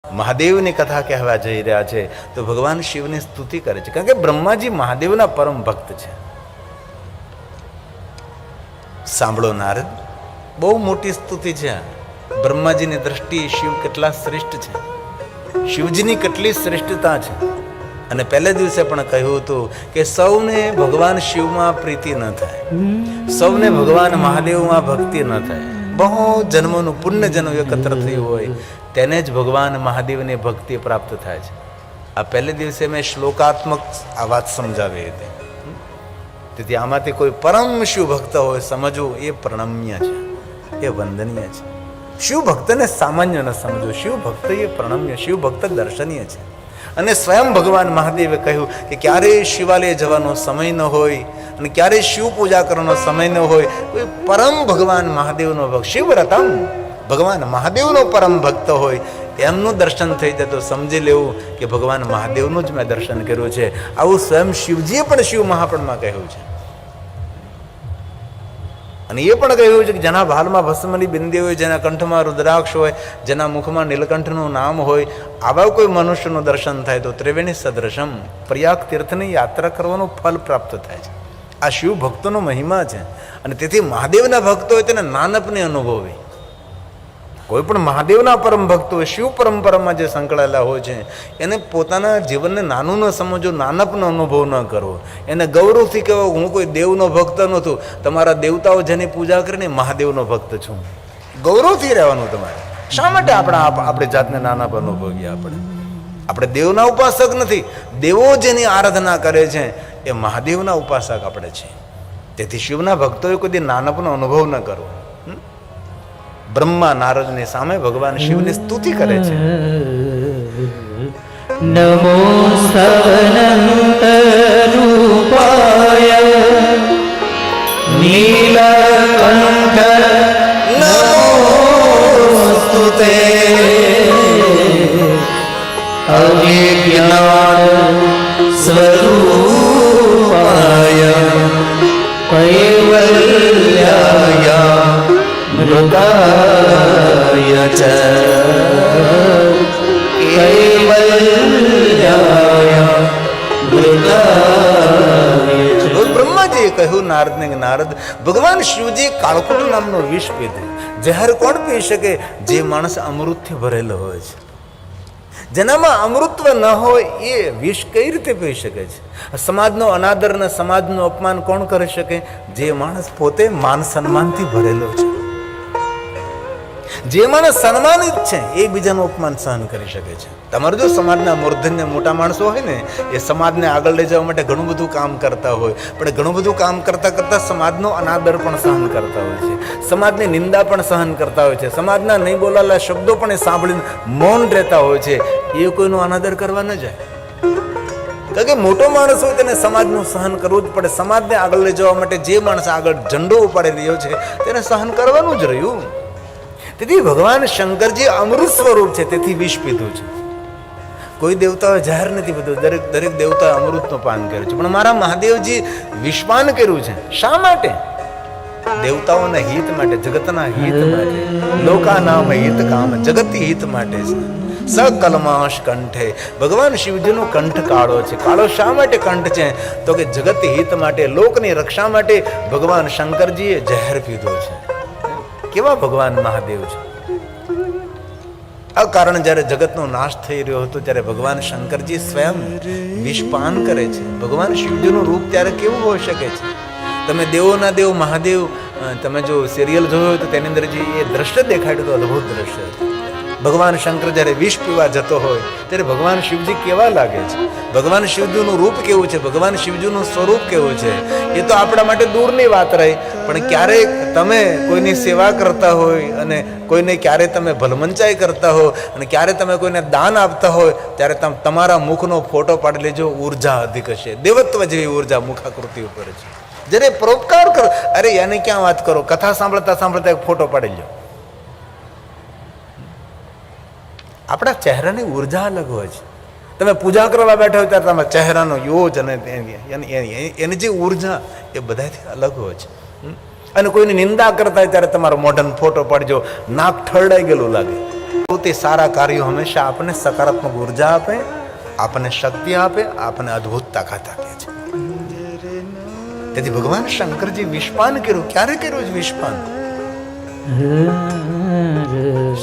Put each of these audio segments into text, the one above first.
મહાદેવની કથા કહેવા જઈ રહ્યા છે તો ભગવાન શિવની સ્તુતિ કરે છે, કારણ કે બ્રહ્માજી મહાદેવના પરમ ભક્ત છે. સાંભળો નારદ, બહુ મોટી સ્તુતિ છે. બ્રહ્માજીની દ્રષ્ટિએ શિવ કેટલા શ્રેષ્ઠ છે, શિવજીની કેટલી શ્રેષ્ઠતા છે. અને પહેલે દિવસે પણ કહ્યું હતું કે સૌને ભગવાન શિવમાં પ્રીતિ ન થાય, સૌને ભગવાન મહાદેવમાં ભક્તિ ન થાય. બહુ જન્મોનું પુણ્ય જન્મ એકત્ર થયું હોય તેને જ ભગવાન મહાદેવની ભક્તિ પ્રાપ્ત થાય છે. આ પહેલે દિવસે મેં શ્લોકાત્મક આ વાત સમજાવી હતી. તેથી આમાંથી કોઈ પરમ શિવ ભક્ત હોય સમજવું એ પ્રણમ્ય છે, એ વંદનીય છે. શિવ ભક્તને સામાન્ય ન સમજો, શિવ ભક્ત એ પ્રણમ્ય, શિવ ભક્ત દર્શનીય છે. અને સ્વયં ભગવાન મહાદેવે કહ્યું કે ક્યારેય શિવાલય જવાનો સમય ન હોય અને ક્યારેય શિવ પૂજા કરવાનો સમય ન હોય, કોઈ પરમ ભગવાન મહાદેવનો ભક્ત, શિવરતમ ભગવાન મહાદેવનો પરમ ભક્ત હોય એમનું દર્શન થઈ જાય તો સમજી લેવું કે ભગવાન મહાદેવનું જ મેં દર્શન કર્યું છે. આવું સ્વયં શિવજીએ પણ શિવ મહાપુરાણમાં કહ્યું છે. અને એ પણ કહ્યું છે કે જેના ભાલમાં ભસ્મની બિંદી હોય, જેના કંઠમાં રુદ્રાક્ષ હોય, જેના મુખમાં નીલકંઠનું નામ હોય, આવા કોઈ મનુષ્યનું દર્શન થાય તો ત્રિવેણી સદૃશમ પ્રયાગ તીર્થની યાત્રા કરવાનું ફલ પ્રાપ્ત થાય છે. આ શિવ ભક્તોનો મહિમા છે. અને તેથી મહાદેવના ભક્તો હોય તેને નાનપને અનુભવે. કોઈ પણ મહાદેવના પરમ ભક્તો હોય, શિવ પરંપરામાં જે સંકળાયેલા હોય છે એને પોતાના જીવનને નાનું ન સમજો, નાનપનો અનુભવ ન કરવો. એને ગૌરવથી કહેવો હું કોઈ દેવનો ભક્ત નહોતું, તમારા દેવતાઓ જેની પૂજા કરીને મહાદેવનો ભક્ત છું. ગૌરવથી રહેવાનું તમારે. શા માટે આપણે જાતને નાના અનુભવીએ? આપણે દેવના ઉપાસક નથી, દેવો જેની આરાધના કરે છે એ મહાદેવના ઉપાસક આપણે છે. તેથી શિવના ભક્તોએ કોઈ નાનપનો અનુભવ ન કરવો. બ્રહ્મા નારદની સામે ભગવાન શિવની સ્તુતિ કરે છે. નમો સવનંત રૂપાય નીલકંઠ નમોસ્તુતે અવિજ્ઞાન સ્વરૂપાય કૈવલ્યાય મૃગાય ચ કૈવલ્યાય મૃગાય ચ. બ્રહ્માજીએ કહ્યું નારદને, નારદ ભગવાન શિવજી કાળકુટ નામનો વિષ પીધું. ઝેર કોણ પી શકે? જે માણસ અમૃતથી ભરેલો હોય છે. જેનામાં અમૃતત્વ ન હોય એ વિષ કઈ રીતે પી શકે છે? સમાજનો અનાદર અને સમાજનું અપમાન કોણ કરી શકે? જે માણસ પોતે માન સન્માનથી ભરેલો છે. જે માણસ સન્માનિત છે એ બીજાનું અપમાન સહન કરી શકે છે. તમારે જો સમાજના મૂર્ધન્ય મોટા માણસો હોય ને એ સમાજને આગળ લઈ જવા માટે ઘણું બધું કામ કરતા હોય, પણ ઘણું બધું કામ કરતાં કરતાં સમાજનો અનાદર પણ સહન કરતા હોય છે, સમાજની નિંદા પણ સહન કરતા હોય છે, સમાજના નહીં બોલાયેલા શબ્દો પણ એ સાંભળીને મૌન રહેતા હોય છે. એ કોઈનો અનાદર કરવા ન જાય. કારણ કે મોટો માણસ હોય તેને સમાજનું સહન કરવું જ પડે. સમાજને આગળ લઈ જવા માટે જે માણસ આગળ ઝંડો ઉપાડી રહ્યો છે તેને સહન કરવાનું જ રહ્યું. તેથી ભગવાન શંકરજી અમૃત સ્વરૂપ છે, તેથી વિષ પીધું છે. કોઈ દેવતાઓએ જાહેર નથી પીધું, દરેક દેવતાએ અમૃતનું પાન કર્યું છે. પણ મારા મહાદેવજી વિષપાન કર્યું છે. શા માટે? દેવતાઓના હિત માટે, જગતના હિત માટે, લોકાનામ હિત કામ, જગત હિત માટે છે. સકલમાશ કંઠે ભગવાન શિવજીનો કંઠ કાળો છે. કાળો શા માટે કંઠ છે? તો કે જગત હિત માટે, લોકની રક્ષા માટે ભગવાન શંકરજીએ ઝેર પીધો છે. કેવા ભગવાન મહાદેવ છે! આ કારણ જ્યારે જગતનો નાશ થઈ રહ્યો હતો ત્યારે ભગવાન શંકરજી સ્વયં વિષપાન કરે છે. ભગવાન શિવજીનું રૂપ ત્યારે કેવું હોઈ શકે છે? તમે દેવોના દેવ મહાદેવ તમે જો સિરિયલ જોયો હોય તો તેની અંદર જે એ દ્રશ્ય દેખાડ્યું તો અદ્ભુત દ્રશ્ય હતું. ભગવાન શંકર જ્યારે વિષ પીવા જતો હોય ત્યારે ભગવાન શિવજી કેવા લાગે છે? ભગવાન શિવજીનું રૂપ કેવું છે? ભગવાન શિવજીનું સ્વરૂપ કેવું છે? એ તો આપણા માટે દૂરની વાત રહી. પણ ક્યારેક તમે કોઈની સેવા કરતા હોય અને કોઈને ક્યારે તમે ભલમંચાઈ કરતા હો અને ક્યારે તમે કોઈને દાન આપતા હોય ત્યારે તમારા મુખનો ફોટો પાડી લેજો. ઉર્જા અધિક હશે, દેવત્વ જેવી ઉર્જા મુખાકૃતિ ઉપર છે. જ્યારે પરોપકાર કરો, અરે એને ક્યાં વાત કરો, કથા સાંભળતા સાંભળતા એક ફોટો પાડી લો. આપણા ચહેરાની ઉર્જા અલગ હોય છે. તમે પૂજા કરવા બેઠા હોય ત્યારે તમારા ચહેરાનો યોજ અને એની જે ઉર્જા એ બધાથી અલગ હોય છે. અને કોઈની નિંદા કરતા હોય ત્યારે તમારો મોઢાનો ફોટો પાડજો, નાક ઠરડાઈ ગયેલું લાગે. તે સારા કાર્યો હંમેશા આપણને સકારાત્મક ઉર્જા આપે, આપણને શક્તિ આપે, આપણને અદ્ભુત તાકાત આપે છે. તેથી ભગવાન શંકરજી વિષપાન કર્યું. ક્યારે કર્યું છે વિષપાન?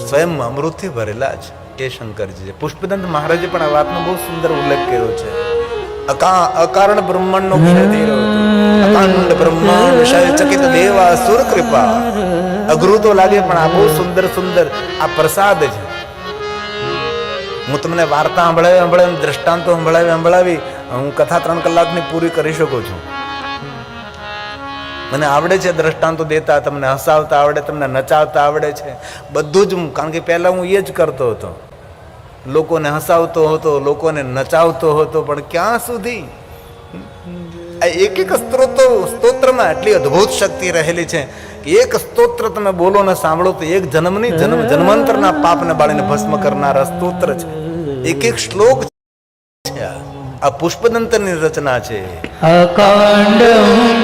સ્વયં અમૃતથી ભરેલા છે એ શંકરજી છે. પુષ્પદંત મહારાજે પણ આ વાતનો બહુ સુંદર ઉલ્લેખ કર્યો છે. અકારણ બ્રહ્માંડનો ક્ષય થઈ રહ્યો હતો. અકાંડ બ્રહ્માંડ ક્ષય ચકિત દેવા સુર કૃપા. અઘરું તો લાગે પણ આ બહુ સુંદર સુંદર આ પ્રસાદ છે. હું તમને વાર્તા સંભળાવી દ્રષ્ટાંતો સંભળાવી હું કથા 3 કલાકની પૂરી કરી શકું છું. મને આવડે છે દ્રષ્ટાંતો દેતા, તમને હસાવતા આવડે, તમને નચાવતા આવડે છે, બધું જ. કારણ કે પહેલા હું એ જ કરતો હતો, લોકોને હસાવતો હતો, લોકોને નચાવતો હતો. પણ ક્યાં સુધી? એક એક સ્તોત્રમાં એટલી અદ્ભુત શક્તિ રહેલી છે કે એક સ્તોત્ર તમે બોલો ને સાંભળો તો એક જન્મની જન્માંતરના પાપને બાળીને ભસ્મ કરનારા સ્તોત્ર છે. એક એક શ્લોક છે. આ પુષ્પદંતની રચના છે. અકાંડ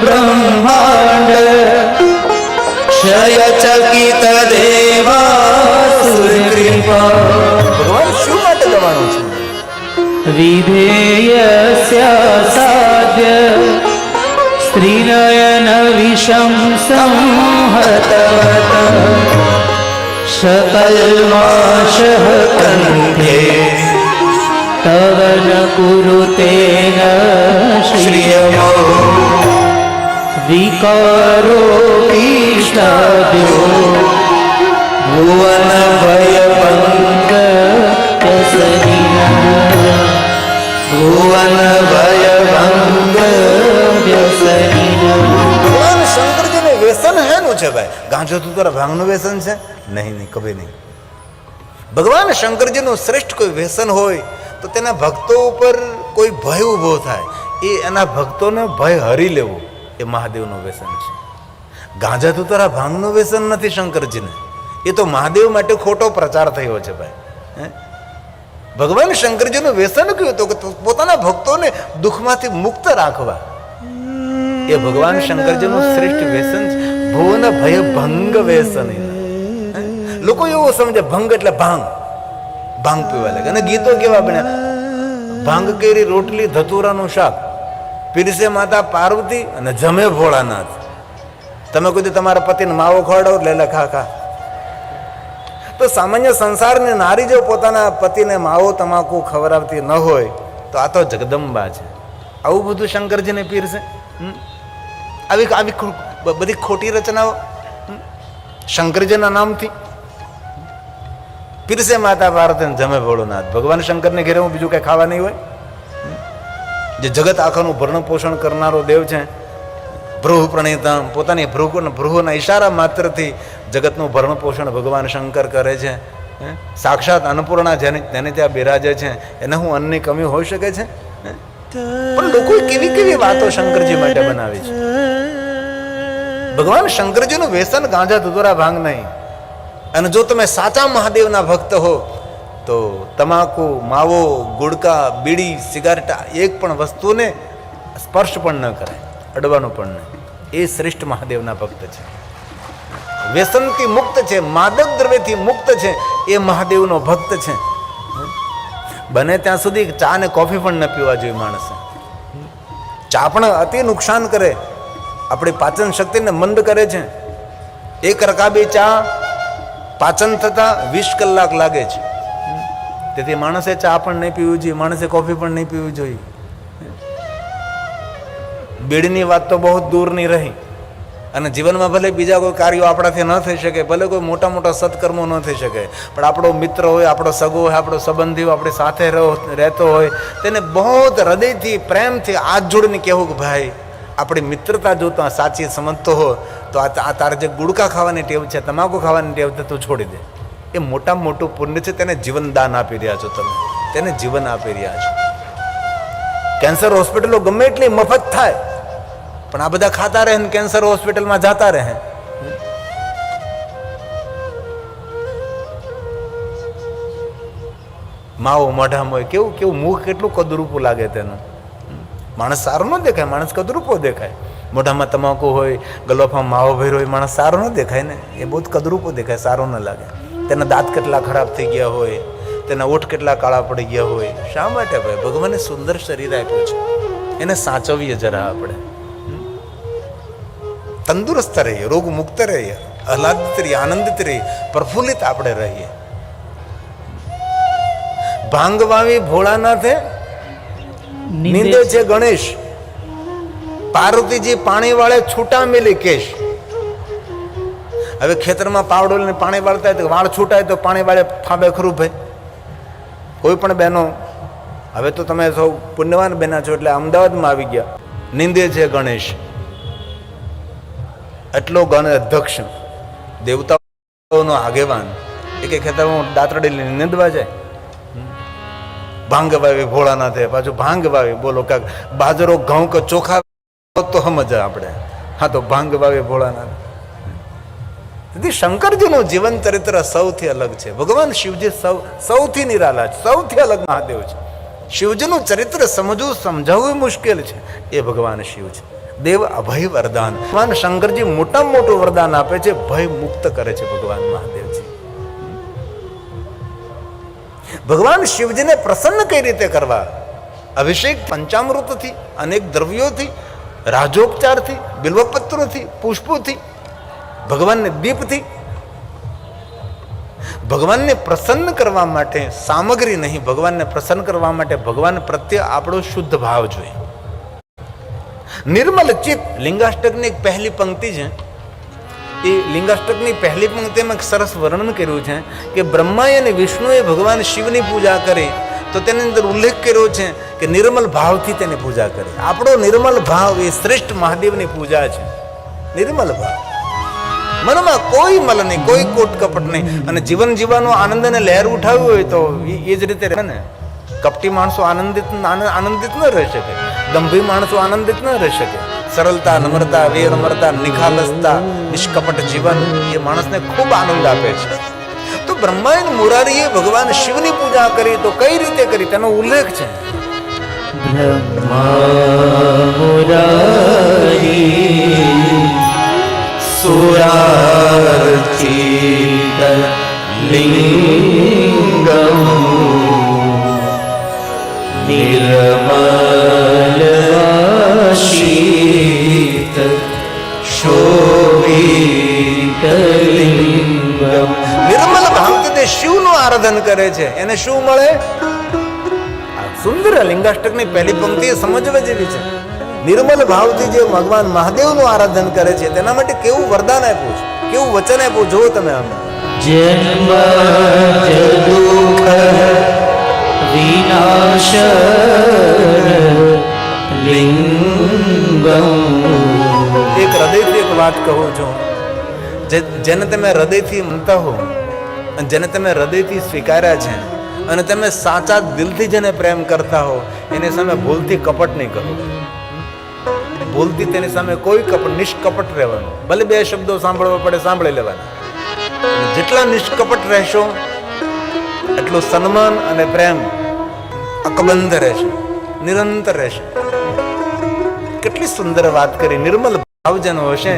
બ્રહ્માંડ ક્ષય ચકિત દેવા સુકૃપા. ભગવાન શું માટે ગવાનું છે? વિધેયસ્ય સાધ્ય સ્ત્રીનયન વિષમ સંહતવત શકલ્માશ કંઠે તવ ન કુરુતે ન શ્રિયમો વિકારો કૃષ્ણાદ્યો ભુવન ભય ભંગ ભુવન ભય ભંગ ભગવાન શંકરજીને વ્યસન હેનું છે ભાઈ? ગાંજો તું તારા ભાંગનું વ્યસન છે? નહીં, કભી નહીં. ભગવાન શંકરજીનું શ્રેષ્ઠ કોઈ વ્યસન હોય તો તેના ભક્તો ઉપર કોઈ ભય ઊભો થાય, એ એના ભક્તોને ભય હરી લેવું, એ મહાદેવનું વ્યસન છે. ગાંજા તું તારા ભાંગનું વ્યસન નથી શંકરજીને. એ તો મહાદેવ માટે ખોટો પ્રચાર થયો છે ભાઈ. ભગવાન શંકરજીનું વ્યસન કયું હતું કે પોતાના ભક્તોને દુઃખમાંથી મુક્ત રાખવા. એ ભગવાન શંકરજીનું શ્રેષ્ઠ વ્યસન છે. ભુવન ભય ભંગ વ્યસન. લોકો એવું સમજે ભંગ એટલે ભાંગ પીવા લાગે. અને ગીતો કેવા બન્યા? ભાંગ કેરી રોટલી ધતુરાનું શાક, પીરસે માતા પાર્વતી અને જમે ભોળાનાથ. તમે કોઈ તમારા પતિને માવો ખવડાવો લે ખા. તો સામાન્ય સંસારની નારી જો પોતાના પતિને માવો તમાકુ ખવડાવતી ન હોય તો આ તો જગદંબા છે. આવું બધું શંકરજીને પીરસે? આવી બધી ખોટી રચનાઓ શંકરજીના નામથી પીરસે માતા પાર્વતી જમે ભોળોનાથ. ભગવાન શંકરને ઘેરે હું બીજું કઈ ખાવા નહીં હોય? જે જગત આખાનું ભરણ પોષણ કરનારો દેવ છે, ભૃહુ પ્રણિતમ, પોતાની ભૃહુના ઈશારા માત્રથી જગતનું ભરણ પોષણ ભગવાન શંકર કરે છે. સાક્ષાત અન્નપૂર્ણા જેને ત્યાં બિરાજે છે, એને હું અન્નની કમી હોઈ શકે છે? પણ લોકોએ કેવી કેવી વાતો શંકરજી માટે બનાવી છે. ભગવાન શંકરજીનું વ્યસન ગાંજા ધતુરા ભાંગ નહીં. અને જો તમે સાચા મહાદેવના ભક્ત હો તો તમાકુ, માવો, ગુડકા, બીડી, સિગારેટા એક પણ વસ્તુને સ્પર્શ પણ ન કરાય, અડવાનું પણ નહીં. એ શ્રેષ્ઠ મહાદેવના ભક્ત છે. વ્યસનથી મુક્ત છે, માદક દ્રવ્યથી મુક્ત છે, એ મહાદેવનો ભક્ત છે. બને ત્યાં સુધી ચા ને કોફી પણ ન પીવા જોઈએ માણસે. ચા પણ અતિ નુકસાન કરે, આપણી પાચન શક્તિને મંદ કરે છે. એક રકાબી ચા પાચન થતા 20 કલાક લાગે છે. તેથી માણસે ચા પણ નહીં પીવું જોઈએ, માણસે કોફી પણ નહીં પીવું જોઈએ. બીડીની વાત તો બહુ દૂરની રહી. અને જીવનમાં ભલે બીજા કોઈ કાર્યો આપણાથી ન થઈ શકે, ભલે કોઈ મોટા મોટા સત્કર્મો ન થઈ શકે, પણ આપણો મિત્ર હોય, આપણો સગો હોય, આપણો સંબંધી હોય, આપણી સાથે રહેતો હોય, તેને બહુ હૃદયથી પ્રેમથી હાથ જોડીને કહેવું કે ભાઈ આપણી મિત્રતા જો તું સાચી સમજતો હો તો આ તારે જે ગુડકા ખાવાની ટેવ છે, તમાકુ ખાવાની ટેવ છે, તું છોડી દે. એ મોટામાં મોટું પુણ્ય છે. તેને જીવન દાન આપી રહ્યા છો તમે, તેને જીવન આપી રહ્યા છો. કેન્સર હોસ્પિટલો ગમે એટલી મફત થાય પણ આ બધા ખાતા રહે ને કેન્સર હોસ્પિટલમાં જતા રહે. માવો મોઢામાં હોય, કેવું કેવું મુખ કેટલું કદરૂપું લાગે તેનું. માણસ સારો ન દેખાય, માણસ કદરૂપો દેખાય. મોઢામાં તમાકુ હોય, ગલોફામાં માવો ભર્યો હોય, માણસ સારો ન દેખાય ને, એ બહુ કદરૂપો દેખાય, સારો ન લાગે. તેના દાંત કેટલા ખરાબ થઈ ગયા હોય, તેના ઓઠ કેટલા કાળા પડી ગયા હોય, શા માટે ભાઈ? ભગવાને સુંદર શરીર આપ્યું છે, એને સાચવીએ જરા આપણે, તંદુરસ્ત રહીએ, રોગ મુક્ત રહીએ, આહલાદિત રહીએ, આનંદિત રહીએ, પ્રફુલ્લિત આપણે રહીએ. ભાંગ વાવી ભોળાનાથે નીંદે છે ગણેશ, પાર્વતીજી પાણી વાળે છૂટા મેલી કેશ. હવે ખેતરમાં પાવડો લઈને પાણી વાળતા હોય તો વાળ છૂટાય તો પાણી વાળે ફાંબે ખરું ભાઈ? કોઈ પણ બહેનો, હવે તો તમે સૌ પુણ્યવાન બહેના છો એટલે અમદાવાદમાં આવી ગયા, નીંદે છે ગણેશ, એટલો ગણ અધ્યક્ષ, દેવતાઓનો આગેવાન, એક ખેતરમાં દાંતરડી લઈને નીંદવા જાય. ભાંગ વાવી ભોળાનાથે, પાછું ભાંગ વાવી, બોલો કાક બાજરો ઘઉં કે ચોખા તો સમજ આપણે, હા તો ભાંગ વાવી ભોળાનાથ. તેથી શંકરજીનું જીવન ચરિત્ર સૌથી અલગ છે. ભગવાન શિવજી સૌથી નિરાલા છે, સૌથી અલગ મહાદેવ છે. શિવજીનું ચરિત્ર સમજવું સમજાવવું મુશ્કેલ છે. એ ભગવાન શિવ છે, દેવ અભય વરદાન. ભગવાન શંકરજી મોટામાં મોટું વરદાન આપે છે, ભય મુક્ત કરે છે ભગવાન મહાદેવજી. ભગવાન શિવજીને પ્રસન્ન કઈ રીતે કરવા? અભિષેક પંચામૃતથી, અનેક દ્રવ્યોથી, રાજોપચારથી, બિલ્વપત્રોથી, પુષ્પોથી, ભગવાનને દીપથી. ભગવાનને પ્રસન્ન કરવા માટે સામગ્રી નહીં, ભગવાનને પ્રસન્ન કરવા માટે ભગવાન પ્રત્યે આપણો શુદ્ધ ભાવ જોઈએ. નિર્મલ ચિત્ત, લિંગાષ્ટકની એક પહેલી પંક્તિ છે. એ લિંગાષ્ટકની પહેલી પંક્તિમાં એક સરસ વર્ણન કર્યું છે કે બ્રહ્માએ અને વિષ્ણુએ ભગવાન શિવની પૂજા કરી તો તેની અંદર ઉલ્લેખ કર્યો છે કે નિર્મલ ભાવથી તેની પૂજા કરી. આપણો નિર્મલ ભાવ એ શ્રેષ્ઠ મહાદેવની પૂજા છે. નિર્મલ ભાવ, મનમાં કોઈ મલ નહીં, કોઈ કોટ કપટ નહીં, અને જીવન જીવવાનો આનંદ અને લહેર ઉઠાવ્યું હોય તો એ જ રીતે રહે ને. કપટી માણસો આનંદિત ન રહી શકે, દંભી માણસો આનંદિત ન રહી શકે. સરળતા, નમ્રતા, વિનમ્રતા, નિખાલસતા, નિષ્કપટ જીવન એ માણસને ખૂબ આનંદ આપે છે. તો બ્રહ્મા અને મુરારીએ ભગવાન શિવની પૂજા કરી તો કઈ રીતે કરી તેનો ઉલ્લેખ છે. બ્રહ્મા મુરારી સુરાર્ચિત લિંગમ નિર્મલશીત શોભિત લિંગમ. નિર્મલ ભાવથી શિવનું આરાધન કરે છે, એને શું મળે? સુંદર લિંગાષ્ટકની પહેલી પંક્તિ સમજવા જેવી છે. નિર્મલ ભાવથી જે ભગવાન મહાદેવનું આરાધન કરે છે તેના માટે કેવું વરદાન આપ્યું છે, કેવું વચન આપ્યું, જુઓ તમે. આમ જન્મ દુઃખ વિનાશ લિંગમ. એક હૃદયથી એક વાત કહું છું, જેને તમે હૃદયથી માનતા હો અને જેને તમે હૃદયથી સ્વીકાર્યા છે અને તમે સાચા દિલથી જેને પ્રેમ કરતા હો એની સામે ભૂલથી કપટ નહીં કરો. ભૂલથી તેની સામે કોઈ કપટ, નિષ્કપટ રહેવાનું. ભલે બે શબ્દો સાંભળવા પડે, સાંભળી લેવાના. જેટલા નિષ્કપટ રહેશો એટલું સન્માન અને પ્રેમ અકબંધ રહેશે, નિરંતર રહેશે. કેટલી સુંદર વાત કરી. નિર્મલ ભાવ જેનો હશે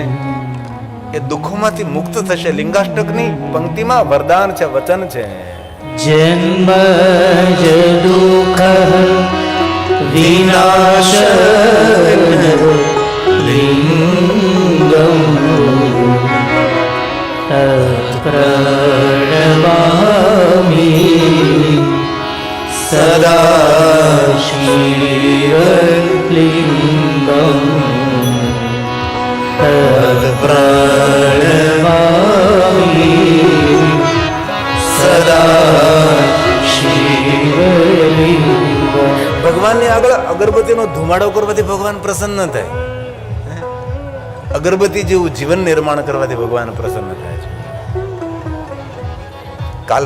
એ દુઃખોમાંથી મુક્ત થશે. લિંગાષ્ટકની પંક્તિમાં વરદાન છે, વચન છે. જન્મ દુઃખ વિનાશ લિંગમ પ્રણમામિ સદા શિવલિંગમ પ્રણમામિ સદા શિવલિંગમ. ભગવાનની આગળ અગરબત્તીનો ધુમાડો કરવાથી ભગવાન પ્રસન્ન થાય. અગરબત્તી જેવું જીવન નિર્માણ કરવાથી ભગવાન પ્રસન્ન થાય છે. કાલ